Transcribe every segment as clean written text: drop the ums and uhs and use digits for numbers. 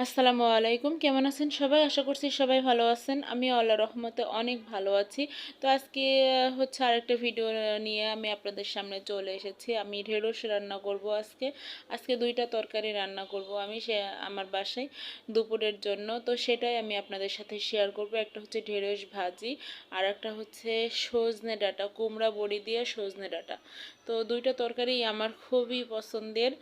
আসসালামু আলাইকুম, কেমন আছেন সবাই? আশা করছি সবাই ভালো আছেন। আমি আল্লাহর রহমতে অনেক ভালো আছি। তো আজকে হচ্ছে আরেকটা ভিডিও নিয়ে আমি আপনাদের সামনে চলে এসেছি। আমি ঢেঁড়স রান্না করব আজকে। আজকে দুইটা তরকারি রান্না করব আমি আমার বাসায় দুপুরের জন্য। তো সেটাই আমি আপনাদের সাথে শেয়ার করব। একটা হচ্ছে ঢেঁড়স ভাজি, আর একটা হচ্ছে সজনে ডাঁটা, কুমড়া বড়ি দিয়ে সজনে ডাঁটা। তো দুইটা তরকারি আমার খুবই পছন্দের।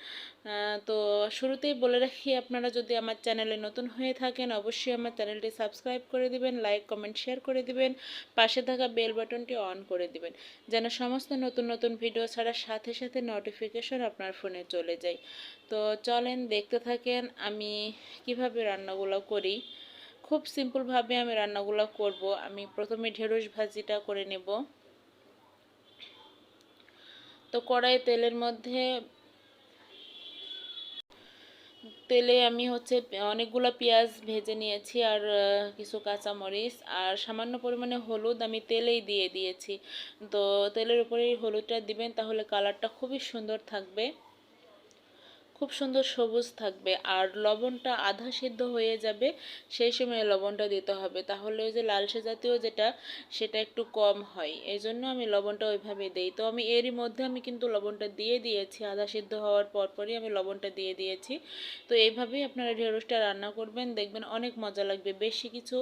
তো শুরুতেই বলে রাখি, আপনারা যদি আমার চ্যানেলে নতুন হয়ে থাকেন অবশ্যই আমার চ্যানেলটি সাবস্ক্রাইব করে দিবেন, লাইক কমেন্ট শেয়ার করে দিবেন, পাশে থাকা বেল বাটনটি অন করে দিবেন যেন সমস্ত নতুন নতুন ভিডিও ছাড়ার সাথে সাথে নোটিফিকেশন আপনার ফোনে চলে যায়। তো চলেন দেখতে থাকেন আমি কিভাবে রান্নাগুলো করি। খুব সিম্পলভাবে আমি রান্নাগুলো করব। আমি প্রথমে ঢেঁড়স ভাজিটা করে নেব। তো কড়াইয়ে তেলে আমি হচ্ছে অনেকগুলো পেঁয়াজ ভেজে নিয়েছি, আর কিছু কাঁচামরিচ আর সামান্য পরিমাণে হলুদ আমি তেলেই দিয়ে দিয়েছি। তো তেলের উপরেই হলুদটা দিবেন, তাহলে কালারটা খুবই সুন্দর থাকবে, খুব সুন্দর সবুজ থাকবে। আর লবণটা আধা সিদ্ধ হয়ে যাবে সেই সময় লবণটা দিতে হবে, তাহলে ওই যে লালচে জাতীয় যেটা সেটা একটু কম হয়, এই জন্য আমি লবণটা ওইভাবে দিই। তো আমি এরই মধ্যে আমি কিন্তু লবণটা দিয়ে দিয়েছি, আধা সিদ্ধ হওয়ার পরপরই আমি লবণটা দিয়ে দিয়েছি। তো এইভাবেই আপনারা ঢেঁড়সটা রান্না করবেন, দেখবেন অনেক মজা লাগবে। বেশি কিছু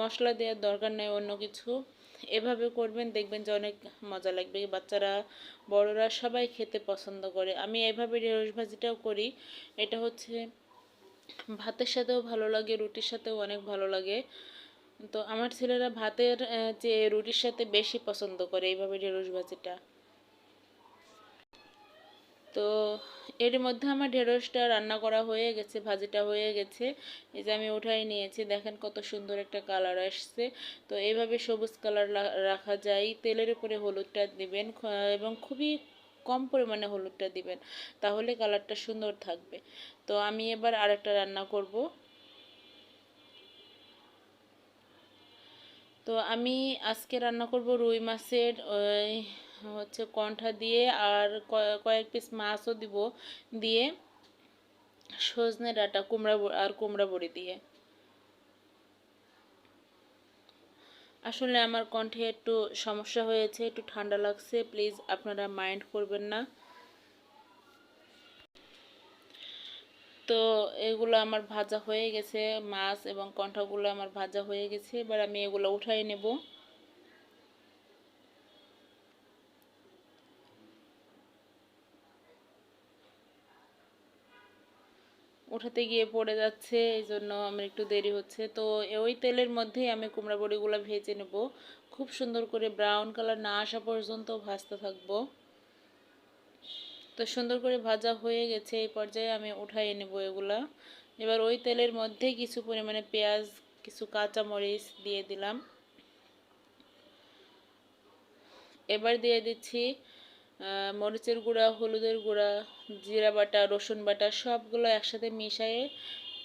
মশলা দেওয়ার দরকার নেই, অন্য কিছু। এভাবে করবেন, দেখবেন যে অনেক মজা লাগবে। বাচ্চারা বড়রা সবাই খেতে পছন্দ করে। আমি এভাবে ঢেঁড়স ভাজিটাও করি। এটা হচ্ছে ভাতের সাথেও ভালো লাগে, রুটির সাথেও অনেক ভালো লাগে। তো আমার ছেলেরা ভাতের চেয়ে রুটির সাথে বেশি পছন্দ করে এইভাবে ঢেঁড়স ভাজিটা। তো এর মধ্যে আমার ঢেঁড়সটা রান্না করা হয়ে গেছে, ভাজিটা হয়ে গেছে। এই যে আমি উঠাই নিয়েছি, দেখেন কত সুন্দর একটা কালার আসছে। তো এইভাবে সবুজ কালার রাখা যায়। তেলের উপরে হলুদটা দিবেন, এবং খুবই কম পরিমাণে হলুদটা দিবেন, তাহলে কালারটা সুন্দর থাকবে। তো আমি এবার আরেকটা রান্না করব। তো আমি আজকে রান্না করব রুই মাছের হচ্ছে কণ্ঠা দিয়ে, আর কয়েক পিস মাছও দিব, দিয়ে সজনে ডাঁটা, কুমড়া বড়ি দিয়ে। আসলে আমার কণ্ঠে একটু সমস্যা হয়েছে, একটু ঠান্ডা লাগছে, প্লিজ আপনারা মাইন্ড করবেন না। তো এগুলো আমার ভাজা হয়ে গেছে, মাছ এবং কণ্ঠাগুলো আমার ভাজা হয়ে গেছে। এবার আমি এগুলো উঠাই নেব। উঠাতে গিয়ে পড়ে যাচ্ছে, এই জন্য আমার একটু দেরি হচ্ছে। তো ওই তেলের মধ্যেই আমি কুমড়া বড়িগুলো ভেজে নেব। খুব সুন্দর করে ব্রাউন কালার না আসা পর্যন্ত ভাজতে থাকবো। তো সুন্দর করে ভাজা হয়ে গেছে, এই পর্যায়ে আমি উঠাই নেব এগুলা। এবার ওই তেলের মধ্যে কিছু পরিমাণে পেঁয়াজ, কিছু কাঁচা মরিচ দিয়ে দিলাম। এবার দিয়ে দিচ্ছি মরিচের গুঁড়া, হলুদের গুঁড়া, জিরা বাটা, রসুন বাটা, সবগুলো একসাথে মিশিয়ে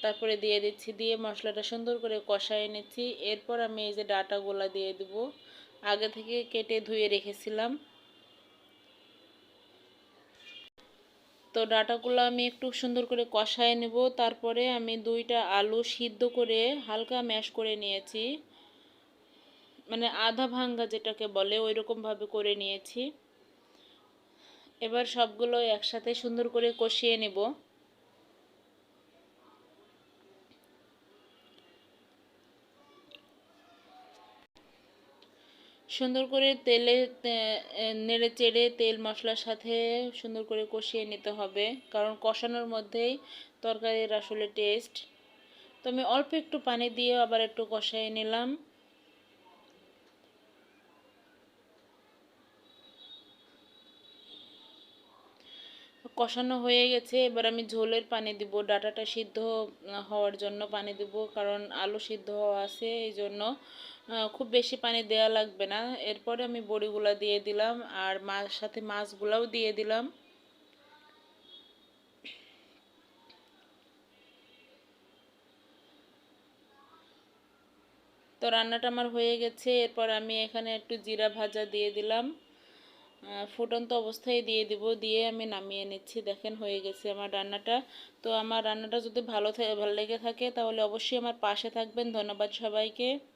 তারপরে দিয়ে দিচ্ছি। দিয়ে মশলাটা সুন্দর করে কষায় নিচ্ছি। এরপর আমি এই যে ডাঁটাগুলা দিয়ে দেবো, আগে থেকে কেটে ধুয়ে রেখেছিলাম। তো ডাঁটাগুলো আমি একটু সুন্দর করে কষায় নেব। তারপরে আমি দুইটা আলু সিদ্ধ করে হালকা ম্যাশ করে নিয়েছি, মানে আধা ভাঙ্গা যেটাকে বলে ওই রকমভাবে করে নিয়েছি। এবার সবগুলো একসাথে সুন্দর করে কষিয়ে নেব। সুন্দর করে তেলে নেড়ে চেড়ে তেল মশলার সাথে সুন্দর করে কষিয়ে নিতে হবে, কারণ কষানোর মধ্যেই তরকারির আসলে টেস্ট। তো আমি অল্প একটু পানি দিয়ে আবার একটু কষাই নিলাম। কষানো হয়ে গেছে, এবার আমি ঝোলের পানি দিব, ডাঁটাটা সিদ্ধ হওয়ার জন্য পানি দিব, কারণ আলু সিদ্ধ হওয়া আছে এই জন্য খুব বেশি পানি দেওয়া লাগবে না। এরপরে আমি বড়িগুলা দিয়ে দিলাম, আর সাথে মাছগুলাও দিয়ে দিলাম। তো রান্নাটা আমার হয়ে গেছে। এরপর আমি এখানে একটু জিরা ভাজা দিয়ে দিলাম, ফুটন্ত অবস্থায় দিয়ে দিব, দিয়ে আমি নামিয়ে নিচ্ছি। দেখেন হয়ে গেছে আমার রান্নাটা। তো আমার রান্নাটা যদি ভালো লেগে থাকে তাহলে অবশ্যই আমার পাশে থাকবেন। ধন্যবাদ সবাইকে।